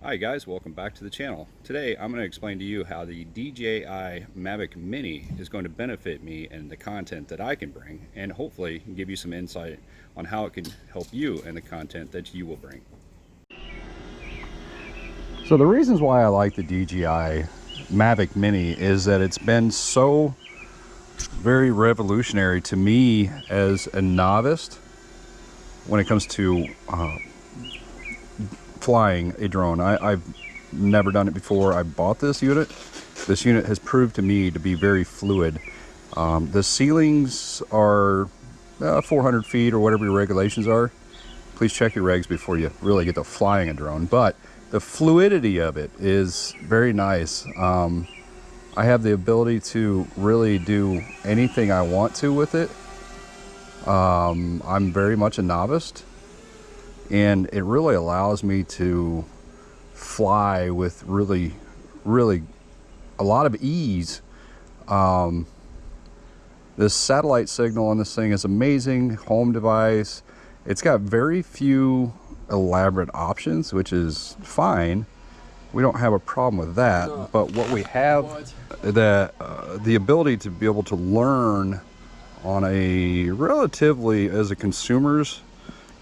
Hi guys, welcome back to the channel. Today I'm going to explain to you how the DJI Mavic Mini is going to benefit me and the content that I can bring, and hopefully give you some insight on how it can help you and the content that you will bring. So the reasons why I like the DJI Mavic Mini is that it's been so very revolutionary to me as a novice when it comes to flying a drone. I've never done it before. I bought this unit. This unit has proved to me to be very fluid. The ceilings are 400 feet or whatever your regulations are. Please check your regs before you really get to flying a drone, but the fluidity of it is very nice. I have the ability to really do anything I want to with it. I'm very much a novice, and it really allows me to fly with really a lot of ease. This satellite signal on this thing is amazing. Home device. It's got very few elaborate options, which is fine. We don't have a problem with that. But what we have, the ability to be able to learn on a relatively, as a consumer's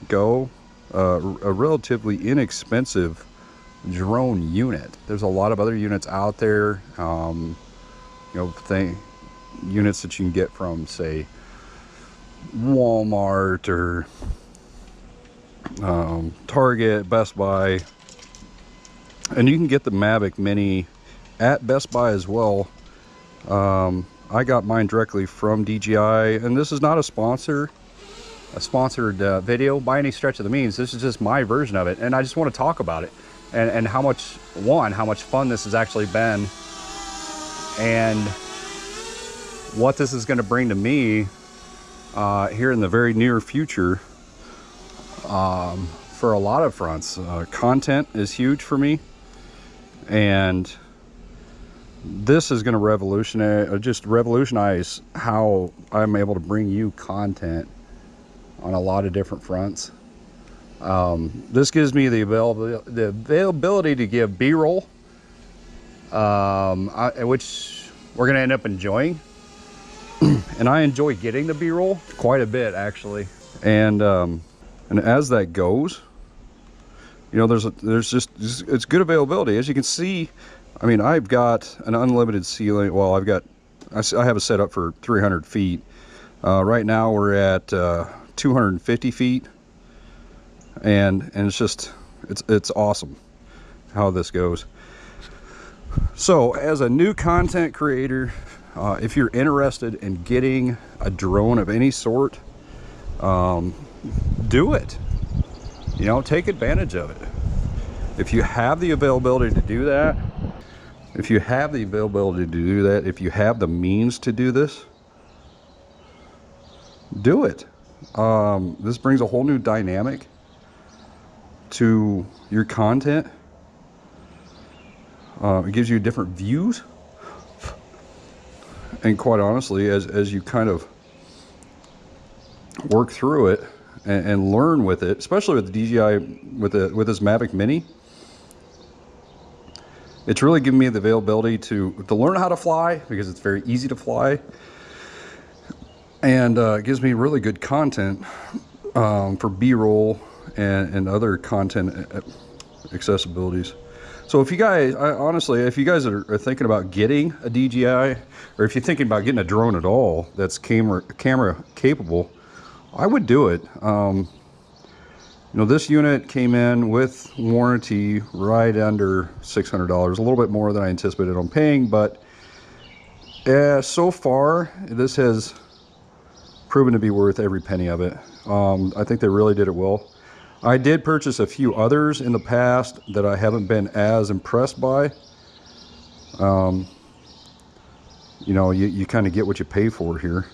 go, a relatively inexpensive drone unit. There's a lot of other units out there, units that you can get from, say, Walmart or Target, Best Buy, and you can get the Mavic Mini at Best Buy as well. I got mine directly from DJI, and this is not a sponsored video by any stretch of the means. This is just my version of it, and I just want to talk about it and how much fun this has actually been, and what this is going to bring to me here in the very near future. For a lot of fronts, content is huge for me, and this is going to revolutionize how I'm able to bring you content on a lot of different fronts. This gives me the availability to give B-roll, which we're going to end up enjoying. And I enjoy getting the B-roll quite a bit, actually. And as that goes, there's just it's good availability. As you can see, I mean, I've got an unlimited ceiling. Well, I have it set up for 300 feet. Right now we're at 250 feet, and it's awesome how this goes. So as a new content creator, if you're interested in getting a drone of any sort, do it. Take advantage of it. If you have the availability to do that, if you have the means to do this, do it. This brings a whole new dynamic to your content. It gives you different views, and quite honestly, as you kind of work through it and learn with it, especially with the DJI, with this Mavic Mini, it's really given me the availability to learn how to fly, because it's very easy to fly. And it gives me really good content for B-roll and other content accessibilities. So if you guys, if you guys are thinking about getting a DJI, or if you're thinking about getting a drone at all that's camera capable, I would do it. This unit came in with warranty right under $600, a little bit more than I anticipated on paying, but so far this has proven to be worth every penny of it. I think they really did it well. I did purchase a few others in the past that I haven't been as impressed by. You kind of get what you pay for here.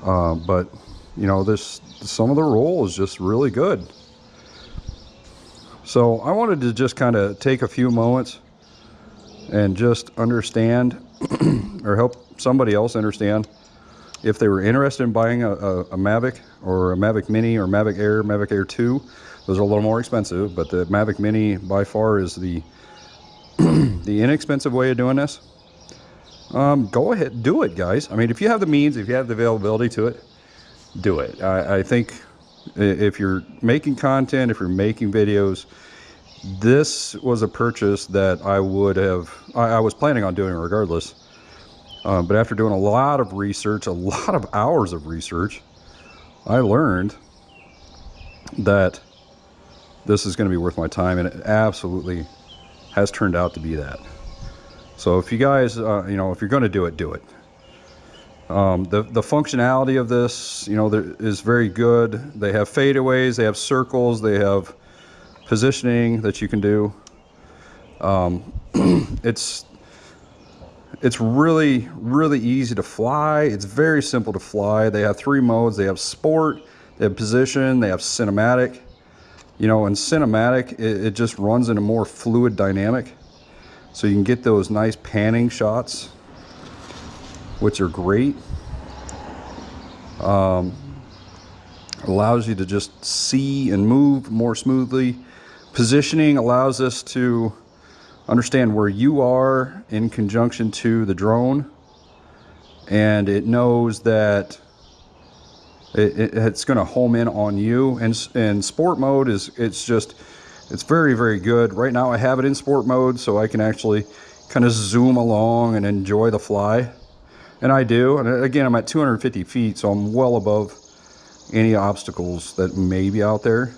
But some of the roll is just really good. So I wanted to just kind of take a few moments and just understand or help somebody else understand, if they were interested in buying a Mavic, or a Mavic Mini, or Mavic Air, Mavic Air 2, Those are a little more expensive, but the Mavic Mini by far is the the inexpensive way of doing this. Go ahead, do it, guys. I mean, if you have the means, if you have the availability to it, do it. I think if you're making content, if you're making videos, this was a purchase that I was planning on doing regardless. But after doing a lot of research, a lot of hours of research, I learned that this is going to be worth my time, and it absolutely has turned out to be that. So if you guys, you know, if you're going to do it, do it. The functionality of this, you know, is very good. They have fadeaways, they have circles, they have positioning that you can do. It's really, really easy to fly. It's very simple to fly. They have 3 modes. They have sport, they have position, they have cinematic. You know, in cinematic, it just runs in a more fluid dynamic. So you can get those nice panning shots, which are great. Allows you to just see and move more smoothly. Positioning allows us to understand where you are in conjunction to the drone, and it knows that it's going to home in on you. And sport mode it's very, very good. Right now I have it in sport mode, so I can actually kind of zoom along and enjoy the fly, and I do. And again, I'm at 250 feet, so I'm well above any obstacles that may be out there.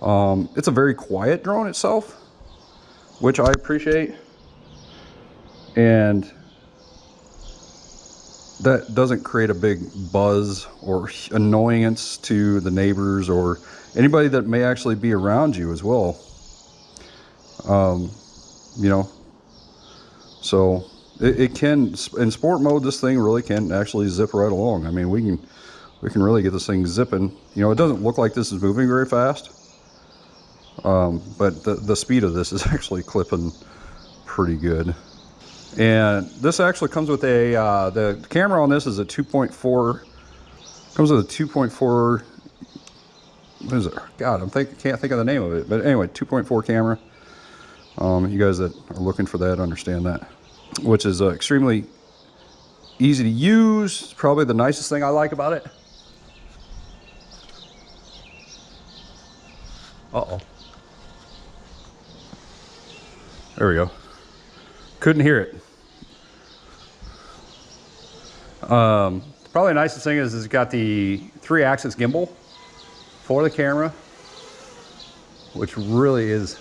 It's a very quiet drone itself, which I appreciate, and that doesn't create a big buzz or annoyance to the neighbors or anybody that may actually be around you as well. You know, so it can, in sport mode, this thing really can actually zip right along. I mean, we can really get this thing zipping. You know, it doesn't look like this is moving very fast. But the speed of this is actually clipping pretty good. And this actually comes with a, the camera on this is a 2.4, comes with a 2.4, what is it? God, can't think of the name of it. But anyway, 2.4 camera. You guys that are looking for that understand that. Which is extremely easy to use. It's probably the nicest thing I like about it. Uh-oh. There we go. Couldn't hear it. Probably the nicest thing is it's got the 3-axis gimbal for the camera, which really is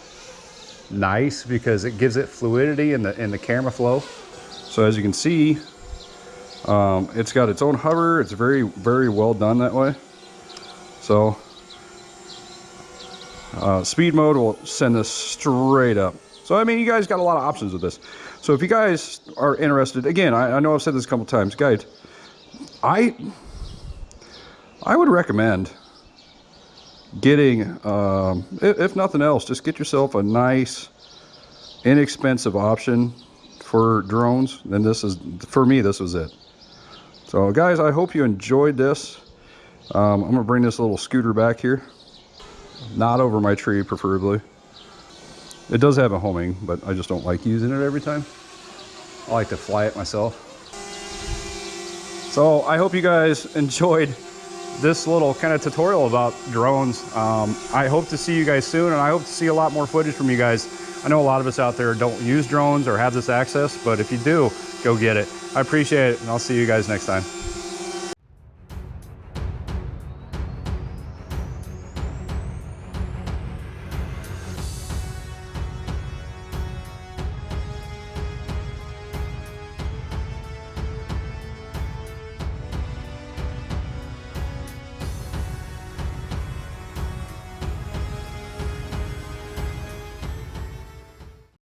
nice because it gives it fluidity in the camera flow. So as you can see, it's got its own hover. It's very, very well done that way. So speed mode will send this straight up. So, I mean, you guys got a lot of options with this. So if you guys are interested, again, I know I've said this a couple times, guys, I would recommend getting, if nothing else, just get yourself a nice, inexpensive option for drones. And this is, for me, this was it. So, guys, I hope you enjoyed this. I'm going to bring this little scooter back here. Not over my tree, preferably. It does have a homing, but I just don't like using it every time. I like to fly it myself. So I hope you guys enjoyed this little kind of tutorial about drones. I hope to see you guys soon, and I hope to see a lot more footage from you guys. I know a lot of us out there don't use drones or have this access, but if you do, go get it. I appreciate it, and I'll see you guys next time.